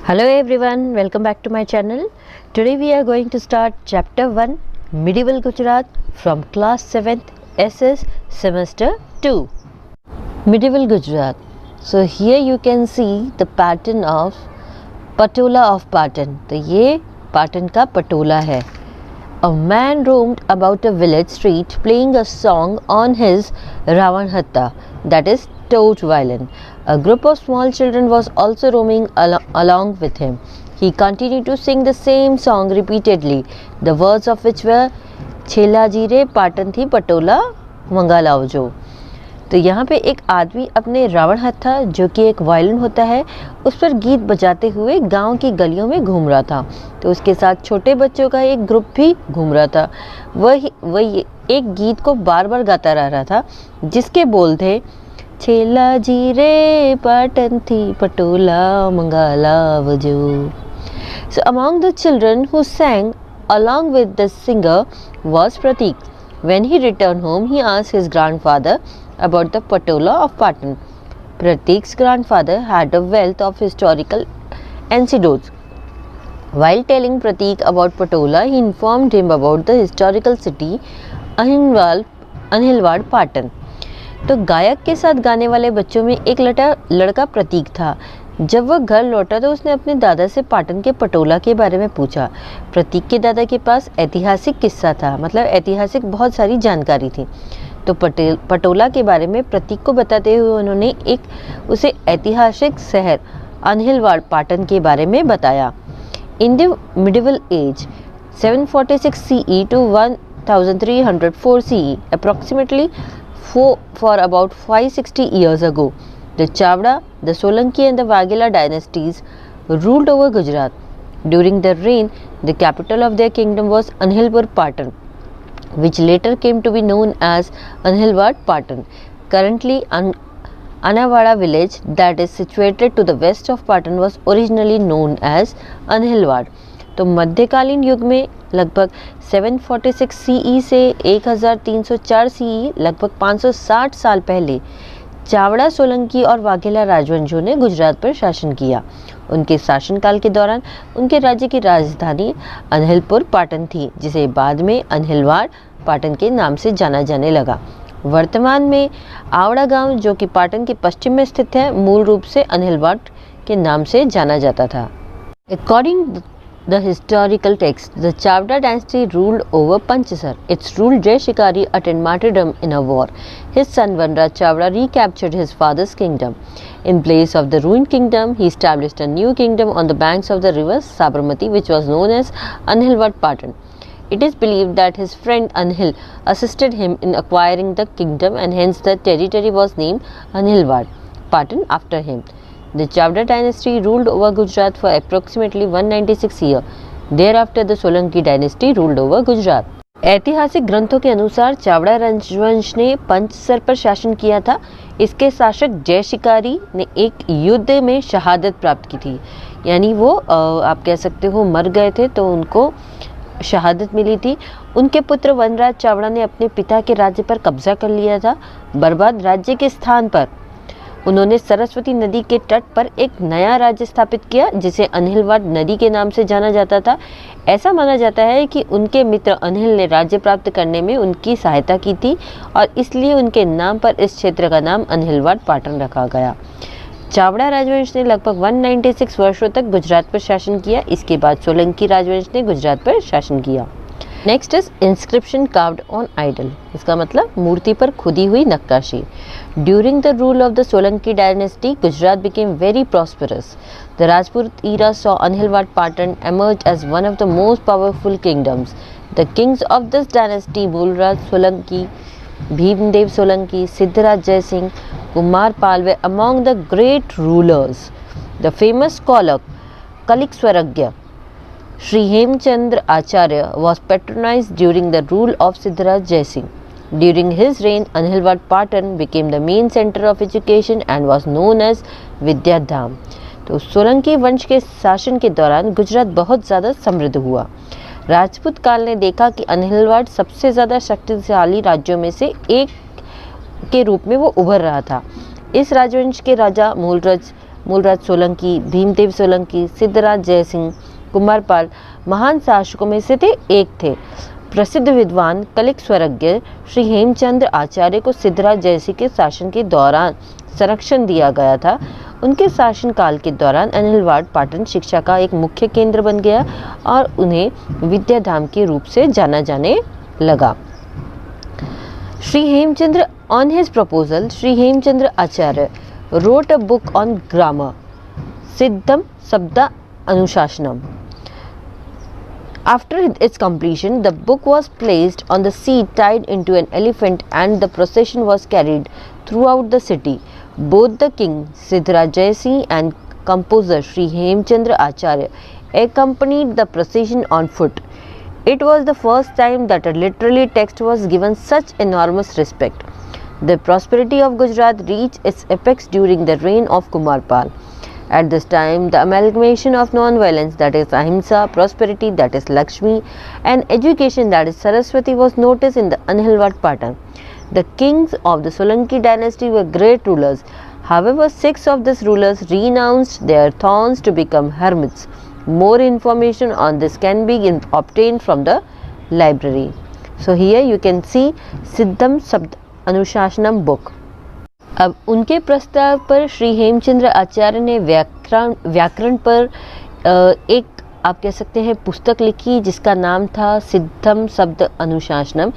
Hello everyone, welcome back to my channel. Today we are going to start chapter 1 Medieval Gujarat from class 7th SS semester 2. Medieval Gujarat. So here you can see the pattern of Patola of Patan. तो ये Patan का पटोला है. A man roamed about a village street playing a song on his Ravanhatta, that is torch violin. A group of small children was also roaming along with him. He continued to sing the same song repeatedly, the words of which were छेला जीरे पाटन थी पटोला मंगा लाओ जो. तो यहाँ पे एक आदमी अपने रावण हत्था जो कि एक वायलिन होता है उस पर गीत बजाते हुए गांव की गलियों में घूम रहा था. तो उसके साथ छोटे बच्चों का एक ग्रुप भी घूम रहा था. वह एक गीत को बार बार गाता रहा था जिसके बोल थे छेला जीरे पाटन थी पटोला मंगा लाओ जो. So among the children who sang along with the singer was Pratik. When he returned home, he asked his grandfather about the Patola of Patan. Pratik's grandfather had a wealth of historical anecdotes. While telling Pratik about Patola, he informed him about the historical city Anhilwad Patan. तो गायक के साथ गाने वाले बच्चों में एक लड़का प्रतीक था. जब वह घर लौटा तो उसने अपने दादा से पाटन के पटोला के बारे में पूछा. प्रतीक के दादा के पास ऐतिहासिक किस्सा था, मतलब ऐतिहासिक बहुत सारी जानकारी थी. तो पटोला के बारे में प्रतीक को बताते हुए उन्होंने उसे ऐतिहासिक शहर अनहिलवाड़ पाटन के बारे में बताया. In the medieval age 746 CE to 1304 CE, approximately for about 560 years ago, the Chavda, the Solanki and the Waghela dynasties ruled over Gujarat. During their reign, the capital of their kingdom was Anhilpur Patan, which later came to be known as Anhilwad Patan. Currently, Anawada village that is situated to the west of Patan was originally known as Anhilwad. तो मध्यकालीन युग में लगभग 746 CE से 1304 CE, लगभग 560 साल पहले चावड़ा, सोलंकी और वाघेला राजवंशों ने गुजरात पर शासन किया. उनके शासनकाल के दौरान उनके राज्य की राजधानी अनहिलपुर पाटन थी, जिसे बाद में अनहिलवाड़ पाटन के नाम से जाना जाने लगा. वर्तमान में आवड़ा गांव, जो कि पाटन के पश्चिम में स्थित है, मूल रूप से अनहिलवाड़ के नाम से जाना जाता था. According the historical text, the Chavda dynasty ruled over Panchsar. Its ruler Jai Shikari attained martyrdom in a war. His son Vanraj Chavda recaptured his father's kingdom. In place of the ruined kingdom, he established a new kingdom on the banks of the river Sabarmati, which was known as Anhilwad Patan. It is believed that his friend Anhil assisted him in acquiring the kingdom, and hence the territory was named Anhilwad Patan after him. The Chavda dynasty ruled over Gujarat for approximately 196 years. Thereafter, the Solanki dynasty ruled over Gujarat. ऐतिहासिक ग्रंथों के अनुसार चावड़ा राजवंश ने पंचसर पर शासन किया था. इसके शासक जय शिकारी ने एक युद्ध में शहादत प्राप्त की थी, यानी वो आप कह सकते हो मर गए थे तो उनको शहादत मिली थी. उनके पुत्र वनराज चावड़ा ने अपने पिता के राज्य पर कब्जा कर लिया था. बर्बाद राज्य के स्थान पर उन्होंने सरस्वती नदी के तट पर एक नया राज्य स्थापित किया, जिसे अनहिलवाड़ नदी के नाम से जाना जाता था. ऐसा माना जाता है कि उनके मित्र अनहिल ने राज्य प्राप्त करने में उनकी सहायता की थी और इसलिए उनके नाम पर इस क्षेत्र का नाम अनहिलवाड़ पाटन रखा गया. चावड़ा राजवंश ने लगभग 196 वर्षों तक गुजरात पर शासन किया. इसके बाद सोलंकी राजवंश ने गुजरात पर शासन किया. Next is inscription carved on idol. इसका मतलब मूर्ति पर खुदी हुई नक्काशी. During the rule of the Solanki dynasty, Gujarat became very prosperous. The Rajput era saw Anhilwad Patan emerge as one of the most powerful kingdoms. The kings of this dynasty, Mulraj Solanki, Bhimdev Solanki, Siddharaj Jaisingh, Kumar Pal were among the great rulers. The famous scholar Kalik Swaragya Sri Hemchandra Acharya was patronized during the rule of Siddharaj Jaisingh. During his reign, Anhilwad Patan became the main center of education and was known as Vidyadham. तो सोलंकी वंश के शासन के दौरान गुजरात बहुत ज़्यादा समृद्ध हुआ. राजपूत काल ने देखा कि अनहिलवाड़ सबसे ज़्यादा शक्तिशाली राज्यों में से एक के रूप में वो उभर रहा था. इस राजवंश के राजा मूलराज मूलराज सोलंकी, भीमदेव सोलंकी, सिद्धराज जयसिंह, कुमारपाल महान शासकों में से एक थे। प्रसिद्ध विद्वान कलिक स्वरज्ञ श्री हेमचंद्र आचार्य को सिद्धराज जयसिंह के शासन के दौरान संरक्षण दिया गया था। उनके शासनकाल के दौरान अनिलवाड़ पाटन शिक्षा का एक मुख्य केंद्र बन गया और उन्हें विद्याधाम के रूप से जाना जाने लगा। Shri Hemchandra on his proposal, Sri Hemchandra Acharya wrote a book on grammar, Siddham Sabda Anushashanam. After its completion, the book was placed on the seat tied into an elephant and the procession was carried throughout the city. Both the king Siddharaj Jayasingh and composer Sri Hemchandra Acharya accompanied the procession on foot. It was the first time that a literary text was given such enormous respect. The prosperity of Gujarat reached its apex during the reign of Kumarpal. At this time, the amalgamation of non-violence, that is Ahimsa, prosperity, that is Lakshmi, and education, that is Saraswati, was noticed in the Anhilwad Patan. The kings of the Solanki dynasty were great rulers. However, 6 of these rulers renounced their thrones to become hermits. More information on this can be obtained from the library. So here you can see Siddham Sabda Anushasanam book. अब उनके प्रस्ताव पर श्री हेमचंद्र आचार्य ने व्याकरण पर एक आप कह सकते हैं पुस्तक लिखी जिसका नाम था सिद्धम शब्द अनुशासनम।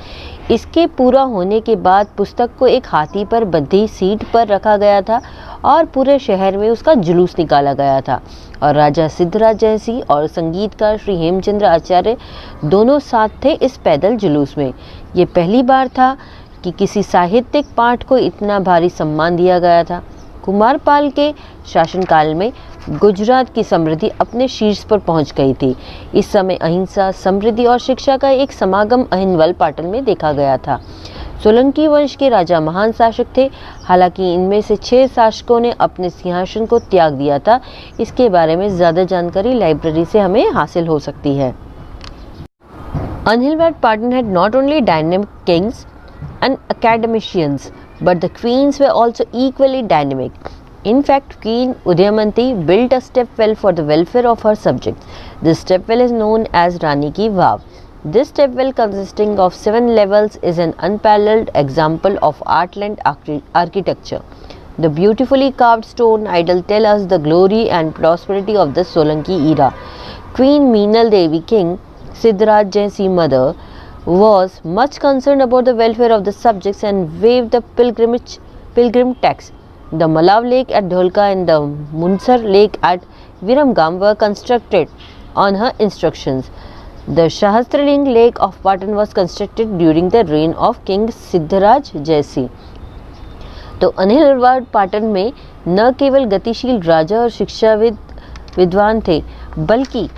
इसके पूरा होने के बाद पुस्तक को एक हाथी पर बंधी सीट पर रखा गया था और पूरे शहर में उसका जुलूस निकाला गया था और राजा सिद्धराज जयसिंह और संगीतकार श्री हेमचंद्र आचार्य दोनों साथ थे इस पैदल जुलूस में। ये पहली बार था कि किसी साहित्यिक पाठ को इतना भारी सम्मान दिया गया था। कुमारपाल के शासनकाल में गुजरात की समृद्धि अपने शीर्ष पर पहुंच गई थी। इस समय अहिंसा, समृद्धि और शिक्षा का एक समागम अहिनवल पाटन में देखा गया था। सोलंकी वंश के राजा महान शासक थे, हालांकि इनमें से 6 शासकों ने अपने सिंहासन को त्याग दिया था। इसके बारे में ज़्यादा जानकारी लाइब्रेरी से हमें हासिल हो सकती है। Anhilwad Patan had not only dynamic kings and academicians, but the queens were also equally dynamic. In fact, Queen Udayamanti built a stepwell for the welfare of her subjects. This stepwell is known as Rani Ki Vav. This stepwell, consisting of 7 levels, is an unparalleled example of Artland architecture. The beautifully carved stone idol tell us the glory and prosperity of the Solanki era. Queen Meenal Devi, King Siddharaj Jayasingh mother, was much concerned about the welfare of the subjects and waived the pilgrim tax. The Malav Lake at Dholka and the Munsar Lake at Viramgam were constructed on her instructions. The Sahasraling Lake of Patan was constructed during the reign of King Siddharaj Jayasingh. तो अनिलवाड़ पाटन में न केवल गतिशील राजा और शिक्षाविद विद्वान थे, बल्कि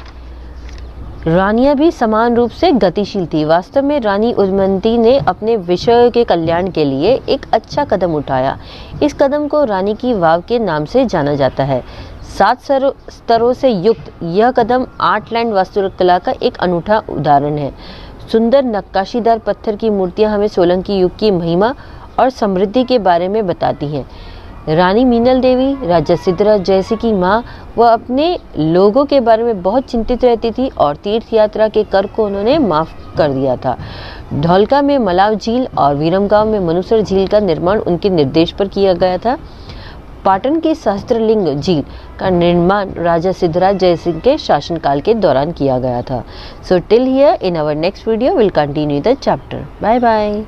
रानियां भी समान रूप से गतिशील थी। वास्तव में रानी उदयमती ने अपने विषय के कल्याण के लिए एक अच्छा कदम उठाया। इस कदम को रानी की वाव के नाम से जाना जाता है। 7 स्तरों से युक्त यह कदम आर्टलैंड वास्तुकला का एक अनूठा उदाहरण है। सुंदर नक्काशीदार पत्थर की मूर्तियां हमें सोलंकी युग की महिमा और समृद्धि के बारे में बताती हैं। रानी मीनल देवी राजा सिद्धराज जयसिंह की माँ, वह अपने लोगों के बारे में बहुत चिंतित रहती थी और तीर्थ यात्रा के कर को उन्होंने माफ़ कर दिया था। धौलका में मलाव झील और वीरमगांव में मनुसर झील का निर्माण उनके निर्देश पर किया गया था। पाटन की सहस्त्रलिंग झील का निर्माण राजा सिद्धराज जयसिंह के शासनकाल के दौरान किया गया था। So till here in our next video will continue the chapter. Bye bye.